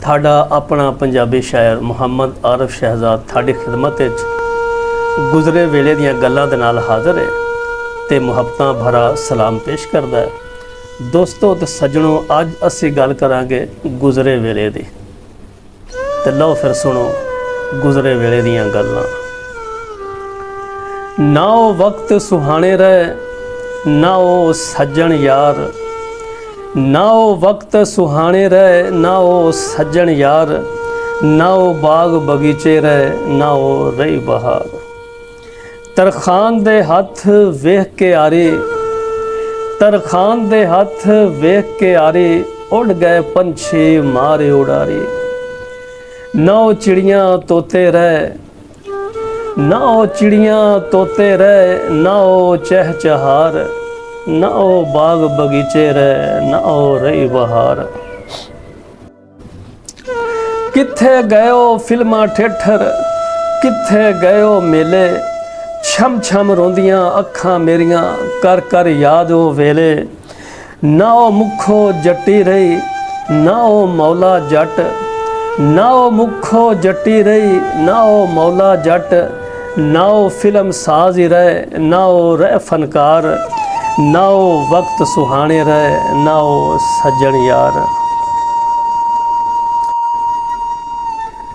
थाड़ा अपना पंजाबी शायर मुहम्मद आरिफ शहजाद थाड़ी खिदमत गुजरे वेले दियां गल्लां दे नाल हाज़र है ते मुहब्बतां भरा सलाम पेश करदा है। दोस्तों ते सज्जणों, अज असी गल करांगे गुजरे वेले दी। ते लो फिर सुनो गुजरे वेले दियां गल्लां। ना ओ वक्त सुहाने रहे, ना ओ सज्जन यार, ना ओ वक्त सुहाने रहे, ना ओ सज्जन यार, ना ओ बाग बगीचे रहे, ना ओ रही बहार। तरखान दे हथ वेख के आरी, तरखान दे हथ वेख के आरी, उड़ गए पंछी मारे उड़ारी। ना ओ चिड़ियाँ तोते रहे, ना ओ चिड़ियाँ तोते रहे, ना ओ चहचहार, ना ओ बाग बगीचे रहे, ना ओ रही बहार। कित्थे गयो फिल्मां ठेठर, कित्थे गयो मेले, छम छम रोंदियां अखां मेरियां कर कर याद ओ वेले। ना ओ मुखो जट्टी रही, ना ओ मौला जट, ना ओ मुखो जट्टी रही, ना ओ मौला जट, ना ओ फिल्म साज ही रहे, ना ओ रह फनकार, ना ओ वक्त सुहाने रहे, ना ओ सज्जन यार।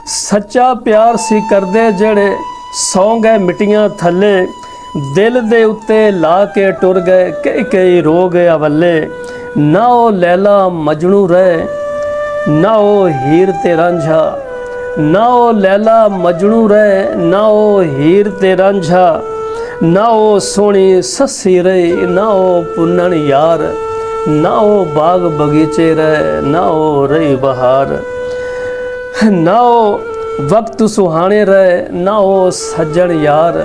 सच्चा प्यार सी करदे जेड़े सौ गए मिट्टियां थल्ले, दिल दे उत्ते ला के टुर गए कई कई रो गए अवल्ले। ना ओ लैला मजनू रहे, ना ओ हीर ते रांझा, ना ओ लैला मजनू रहे, ना ओ हीर ते रांझा, ना ओ सोहनी सस्सी रही, ना ओ पुन्नन यार, ना ओ बाग बगीचे रहे, ना ओ रही बहार। ना ओ वक्त सुहाने रहे, ना ओ सज्जन यार,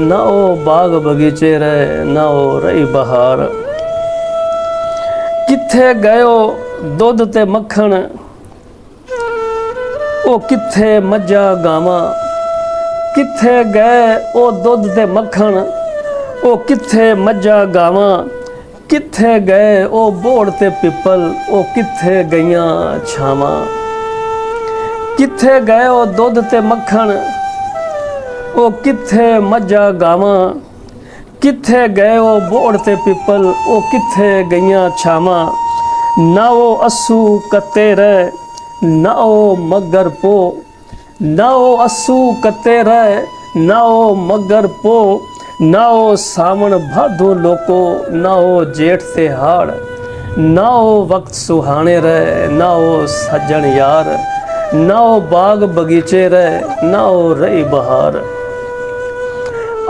ना ओ बाग बगीचे रहे, ना ओ रही बहार। कित्थे गयो दुध ते मक्खन, ओ कित्थे मज्जां गावां, कित्थे गए ओ दुध ते मक्खन, ओ कित्थे मज्जां गावां, कित्थे गए ओ बोड़ ते पिपल, ओ कित्थे गईयां छावां। कित्थे गए ओ दुध ते मक्खन, ओ कित्थे मज्जां गावां, कित्थे गए ओ बोड़ ते पिपल, ओ कित्थे गईयां छावां। ना ओ अस्सू कत्ते रहे, ना ओ मगर पो, ना ओ अस्सू कत्ते रहे, ना ओ मगर पो, ना ओ सावन भादो लोको, ना ओ जेठ ते हाड़। ना ओ वक्त सुहाने रहे, ना ओ सज्जन यार, ना ओ बाग बगीचे रहे, ना ओ रही बहार।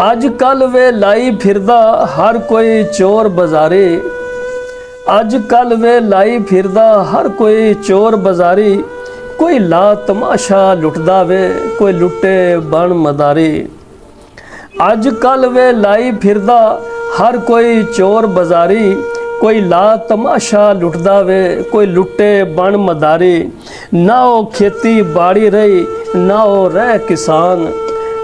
अज कल वे लाई फिरदा हर कोई चोर बाजारी, अज कल वे लाई फिरदा हर कोई चोर बाजारी। कोई ला तमाशा लुटदा वे, कोई लुटे बन मदारी। अज कल वे लाई फिरदा हर कोई चोर बाजारी, कोई ला तमाशा लुटदा वे, कोई लुटे बन मदारी। ना ओ खेती बाड़ी रही, ना ओ रह किसान,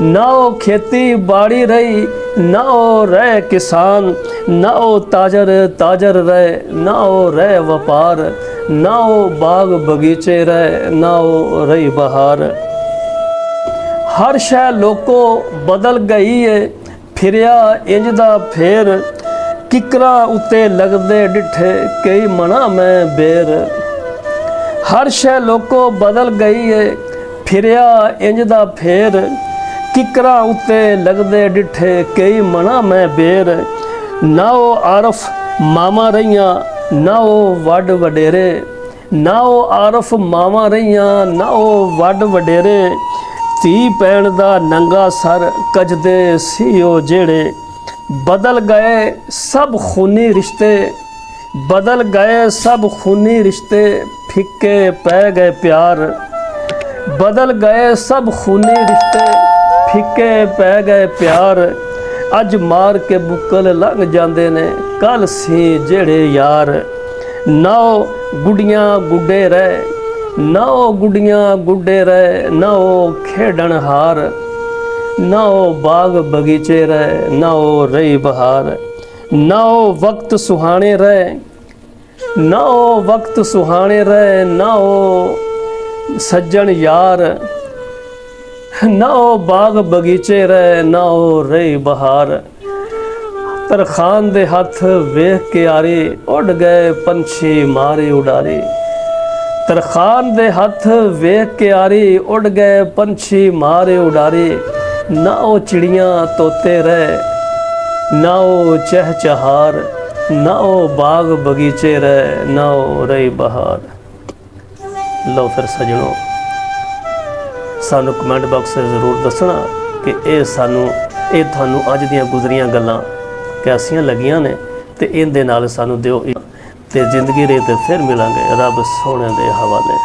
ना ओ खेती बाड़ी रही, ना ओ रह किसान, ना ओ ताजर ताजर रहे, ना ओ रह व्यापार, ना ओ बाग बगीचे रहे, ना ओ रही बहार। हर शै लोको बदल गई है, फिरिया इंजदा फेर, किकरा उत्ते लगदे डिठे कई मना मैं बेर। हर शै लोको बदल गई है, फिरिया इंजदा फेर, किकरा उत्ते लगदे डिठे कई मना मैं बेर। ना ओ आरफ मामा रहियां, ना ओ वड वडेरे, ना ओ आरफ मामा रहियां, ना ओ वड वडेरे। धी पैण दा नंगा सर कजदे सी ओ जेड़े, बदल गए सब खूनी रिश्ते, बदल गए सब खूनी रिश्ते, फिक्के पै गए प्यार। बदल गए सब खूनी रिश्ते, फिक्के पै गए प्यार। अज मार के बुक्कल लंघ जांदे ने कल सी जेड़े यार। ना ओ गुड्डियां गुड्डे रहे, ना ओ गुड्डियां गुड्डे रहे, ना ओ खेडन हार, ना ओ बाग बगीचे रहे, ना ओ रही बहार। ना ओ वक्त सुहाने रहे, ना ओ वक्त सुहाने रहे, ना ओ सज्जन यार ना ओ बाग बगीचे रहे ना ओ रही बहार तरखान दे हथ वेख के आरे उड़ गए पंछी मारे उड़ारे तरखान दे हथ वेख के आरे उड़ गए पंछी मारे उड़ारे ना ओ चिड़ियाँ तोते रहे ना ओ चहचहार ना ओ बाग बगीचे रहे ना ओ रही बहार। लो फिर सजनों सानू कमेंट बॉक्स में जरूर दसना कि ये सानू ये थानू अज दियां गुजरियां गल्लां कैसियां लगियां ने ते इहदे नाल सानू दिओ ते जिंदगी रे ते फिर मिलांगे रब सोने दे हवाले।